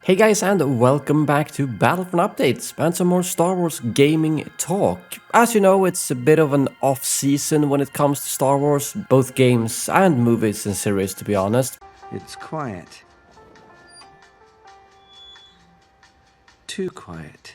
Hey guys, and welcome back to Battlefront Updates and some more Star Wars gaming talk. As you know, it's a bit of an off season when it comes to Star Wars, both games and movies and series to be honest. It's quiet. Too quiet.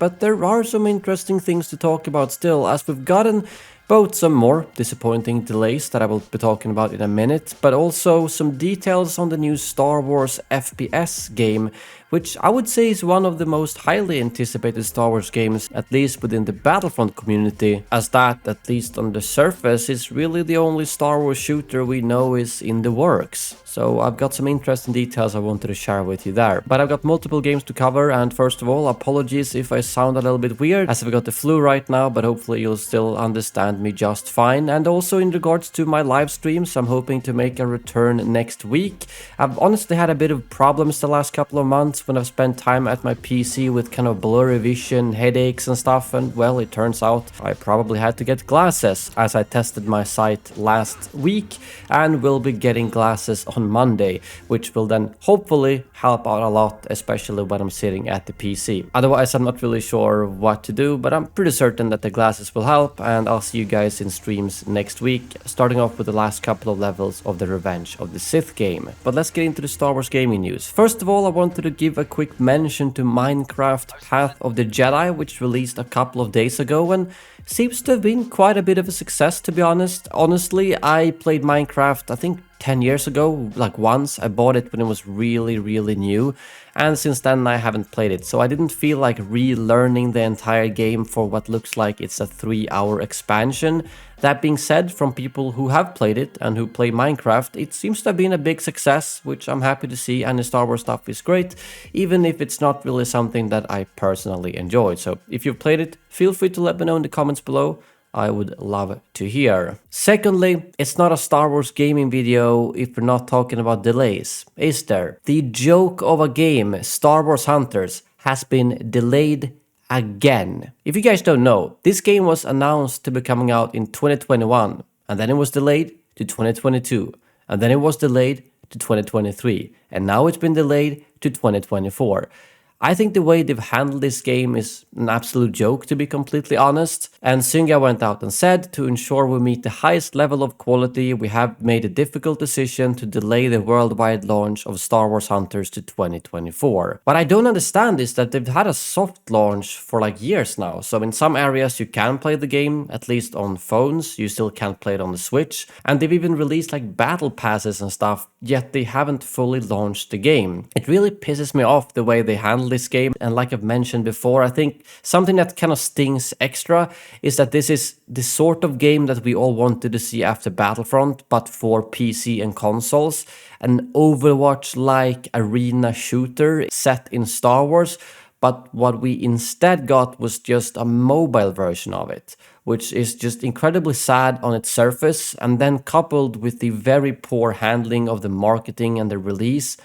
But there are some interesting things to talk about still, as we've gotten both some more disappointing delays that I will be talking about in a minute, but also some details on the new Star Wars FPS game, which I would say is one of the most highly anticipated Star Wars games, at least within the Battlefront community, as that, at least on the surface, is really the only Star Wars shooter we know is in the works. So I've got some interesting details I wanted to share with you there. But I've got multiple games to cover, and first of all, apologies if I sound a little bit weird, as I've got the flu right now, but hopefully you'll still understand me just fine. And also in regards to my live streams, I'm hoping to make a return next week. I've honestly had a bit of problems the last couple of months when I've spent time at my PC with kind of blurry vision, headaches and stuff, and well, it turns out I probably had to get glasses as I tested my sight last week, and will be getting glasses on Monday, which will then hopefully help out a lot, especially when I'm sitting at the PC. Otherwise, I'm not really sure what to do, but I'm pretty certain that the glasses will help, and I'll see you guys in streams next week, starting off with the last couple of levels of the Revenge of the Sith game. But let's get into the Star Wars gaming news. First of all, I wanted to give a quick mention to Minecraft Path of the Jedi, which released a couple of days ago and seems to have been quite a bit of a success, to be honest. Honestly, I played Minecraft, I think 10 years ago, like once. I bought it when it was really new, and since then I haven't played it, so I didn't feel like relearning the entire game for what looks like it's a 3-hour expansion. That being said, from people who have played it and who play Minecraft, it seems to have been a big success, which I'm happy to see, and the Star Wars stuff is great, even if it's not really something that I personally enjoyed. So if you've played it, feel free to let me know in the comments below. I would love to hear. Secondly, it's not a Star Wars gaming video if we're not talking about delays, is there? The joke of a game, Star Wars Hunters, has been delayed again. If you guys don't know, this game was announced to be coming out in 2021, and then it was delayed to 2022, and then it was delayed to 2023, and now it's been delayed to 2024. I think the way they've handled this game is an absolute joke, to be completely honest. And Synga went out and said, to ensure we meet the highest level of quality, we have made a difficult decision to delay the worldwide launch of Star Wars Hunters to 2024. What I don't understand is that they've had a soft launch for like years now. So in some areas you can play the game, at least on phones, you still can't play it on the Switch. And they've even released like battle passes and stuff, yet they haven't fully launched the game. It really pisses me off the way they handle this game, and like I've mentioned before, I think something that kind of stings extra is that this is the sort of game that we all wanted to see after Battlefront, but for PC and consoles. An Overwatch-like arena shooter set in Star Wars, but what we instead got was just a mobile version of it, which is just incredibly sad on its surface, and then coupled with the very poor handling of the marketing and the release,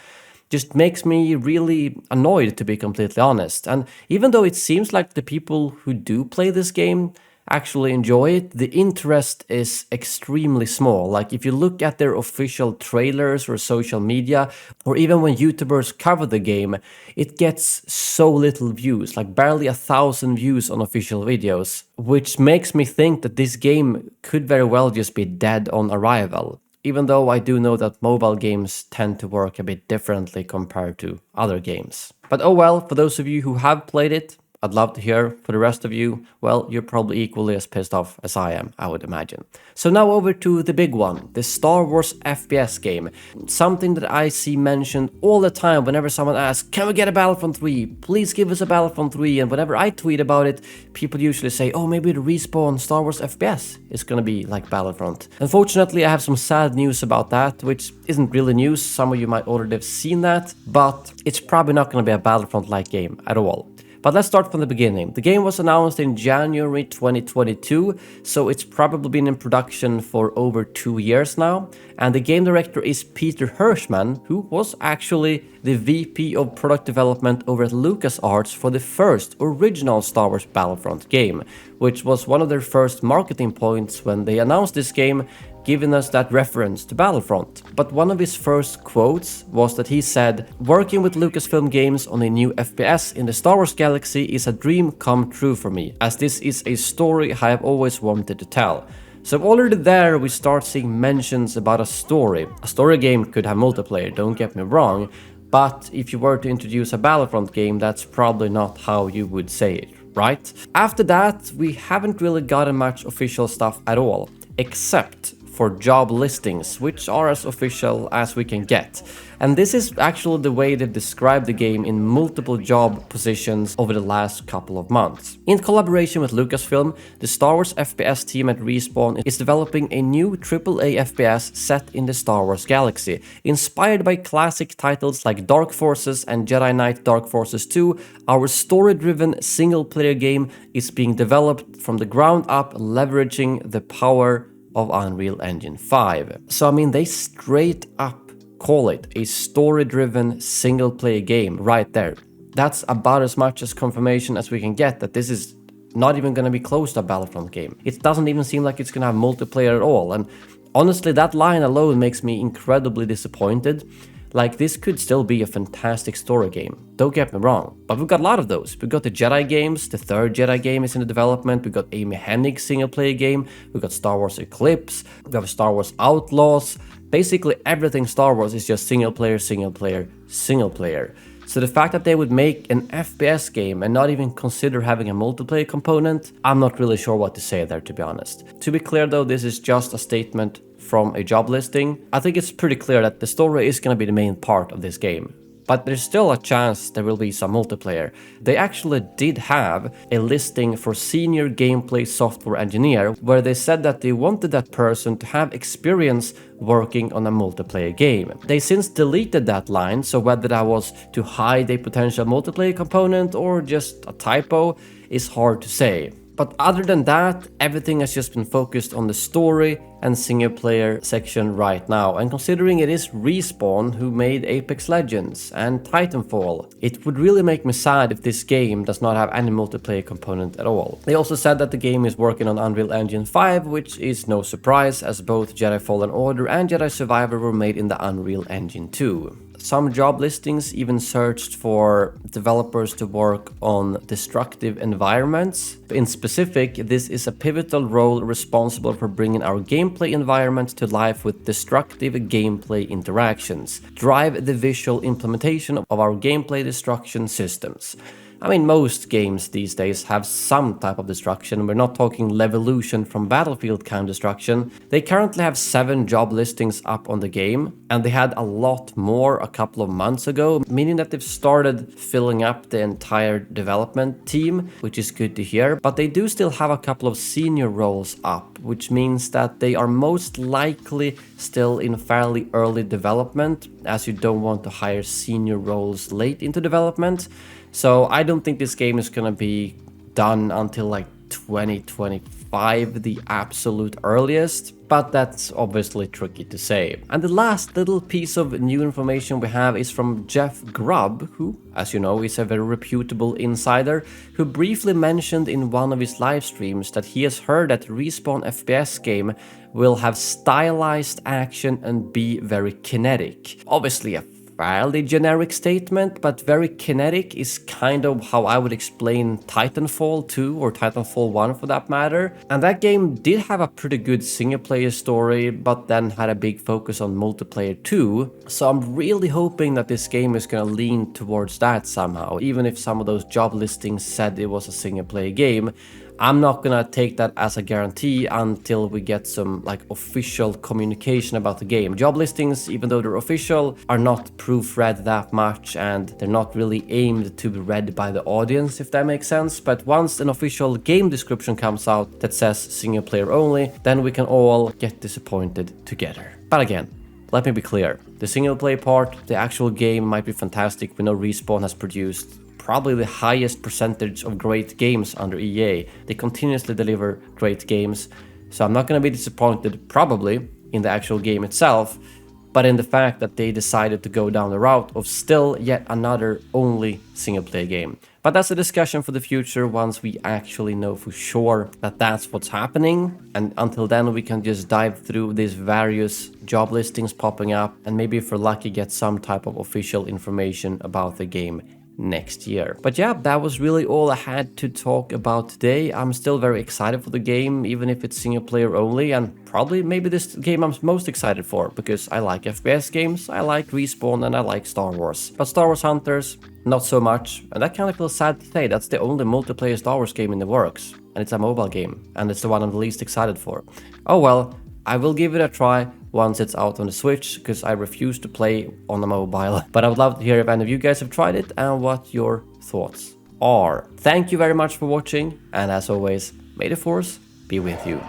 just makes me really annoyed, to be completely honest. And even though it seems like the people who do play this game actually enjoy it, the interest is extremely small. Like if you look at their official trailers or social media, or even when YouTubers cover the game, it gets so little views, like barely 1,000 views on official videos, which makes me think that this game could very well just be dead on arrival. Even though I do know that mobile games tend to work a bit differently compared to other games. But oh well, for those of you who have played it, I'd love to hear. For the rest of you, well, you're probably equally as pissed off as I am, I would imagine. So now over to the big one, the Star Wars FPS game. Something that I see mentioned all the time whenever someone asks, can we get a Battlefront 3? Please give us a Battlefront 3. And whenever I tweet about it, people usually say, oh, maybe the Respawn Star Wars FPS is gonna be like Battlefront. Unfortunately, I have some sad news about that, which isn't really news. Some of you might already have seen that, but it's probably not gonna be a Battlefront-like game at all. But let's start from the beginning. The game was announced in January 2022, so it's probably been in production for over 2 years now. And the game director is Peter Hirschman, who was actually the VP of product development over at LucasArts for the first original Star Wars Battlefront game, which was one of their first marketing points when they announced this game. giving us that reference to Battlefront. But one of his first quotes was that he said, "Working with Lucasfilm Games on a new FPS in the Star Wars galaxy is a dream come true for me, as this is a story I have always wanted to tell." So already there we start seeing mentions about a story. A story game could have multiplayer, don't get me wrong, but if you were to introduce a Battlefront game, that's probably not how you would say it, right? After that, we haven't really gotten much official stuff at all, except for job listings, which are as official as we can get. And this is actually the way they've described the game in multiple job positions over the last couple of months. In collaboration with Lucasfilm, the Star Wars FPS team at Respawn is developing a new AAA FPS set in the Star Wars galaxy. Inspired by classic titles like Dark Forces and Jedi Knight Dark Forces 2, our story-driven single-player game is being developed from the ground up, leveraging the power of Unreal Engine 5. So I mean, they straight up call it a story-driven single-player game right there. That's about as much as confirmation as we can get that this is not even going to be close to a Battlefront game. It doesn't even seem like it's going to have multiplayer at all, and honestly that line alone makes me incredibly disappointed. Like, this could still be a fantastic story game, don't get me wrong, but we've got a lot of those. We've got the Jedi games, the third Jedi game is in the development, we've got Amy Hennig's single-player game, we've got Star Wars Eclipse, we have Star Wars Outlaws. Basically everything Star Wars is just single-player, single-player, single-player. So the fact that they would make an FPS game and not even consider having a multiplayer component, I'm not really sure what to say there, to be honest. To be clear though, this is just a statement from a job listing. I think it's pretty clear that the story is going to be the main part of this game. But there's still a chance there will be some multiplayer. They actually did have a listing for senior gameplay software engineer, where they said that they wanted that person to have experience working on a multiplayer game. They since deleted that line, so whether that was to hide a potential multiplayer component or just a typo is hard to say. But other than that, everything has just been focused on the story and single player section right now. And considering it is Respawn who made Apex Legends and Titanfall, it would really make me sad if this game does not have any multiplayer component at all. They also said that the game is working on Unreal Engine 5, which is no surprise as both Jedi Fallen Order and Jedi Survivor were made in the Unreal Engine 2. Some job listings even searched for developers to work on destructive environments. In specific, this is a pivotal role responsible for bringing our gameplay environment to life with destructive gameplay interactions. Drive the visual implementation of our gameplay destruction systems. I mean, most games these days have some type of destruction. We're not talking Levolution from Battlefield kind of destruction. They currently have 7 job listings up on the game, and they had a lot more a couple of months ago, meaning that they've started filling up the entire development team, which is good to hear. But they do still have a couple of senior roles up, which means that they are most likely still in fairly early development, as you don't want to hire senior roles late into development. So I don't think this game is gonna be done until like 2025, the absolute earliest, but that's obviously tricky to say. And the last little piece of new information we have is from Jeff Grubb, who, as you know, is a very reputable insider, who briefly mentioned in one of his live streams that he has heard that Respawn FPS game will have stylized action and be very kinetic. Obviously a fairly generic statement, but very kinetic is kind of how I would explain Titanfall 2 or Titanfall 1 for that matter. And that game did have a pretty good single player story, but then had a big focus on multiplayer too. So I'm really hoping that this game is gonna lean towards that somehow, even if some of those job listings said it was a single player game. I'm not gonna take that as a guarantee until we get some like official communication about the game. Job listings, even though they're official, are not proofread that much, and they're not really aimed to be read by the audience, if that makes sense. But once an official game description comes out that says single player only, then we can all get disappointed together. But again, let me be clear, the single player part, the actual game might be fantastic. We know Respawn has produced probably the highest percentage of great games under EA. They continuously deliver great games, so I'm not going to be disappointed probably in the actual game itself, but in the fact that they decided to go down the route of still yet another only single player game. But that's a discussion for the future once we actually know for sure that that's what's happening. And until then, we can just dive through these various job listings popping up and maybe if we're lucky get some type of official information about the game next year. But yeah, that was really all I had to talk about today. I'm still very excited for the game, even if it's single player only, and probably maybe this game I'm most excited for, because I like FPS games, I like Respawn, and I like Star Wars. But Star Wars Hunters, not so much, and that kind of feels sad to say. That's the only multiplayer Star Wars game in the works, and it's a mobile game, and it's the one I'm the least excited for. Oh well, I will give it a try once it's out on the Switch, because I refuse to play on the mobile. But I would love to hear if any of you guys have tried it and what your thoughts are. Thank you very much for watching, and as always, may the Force be with you.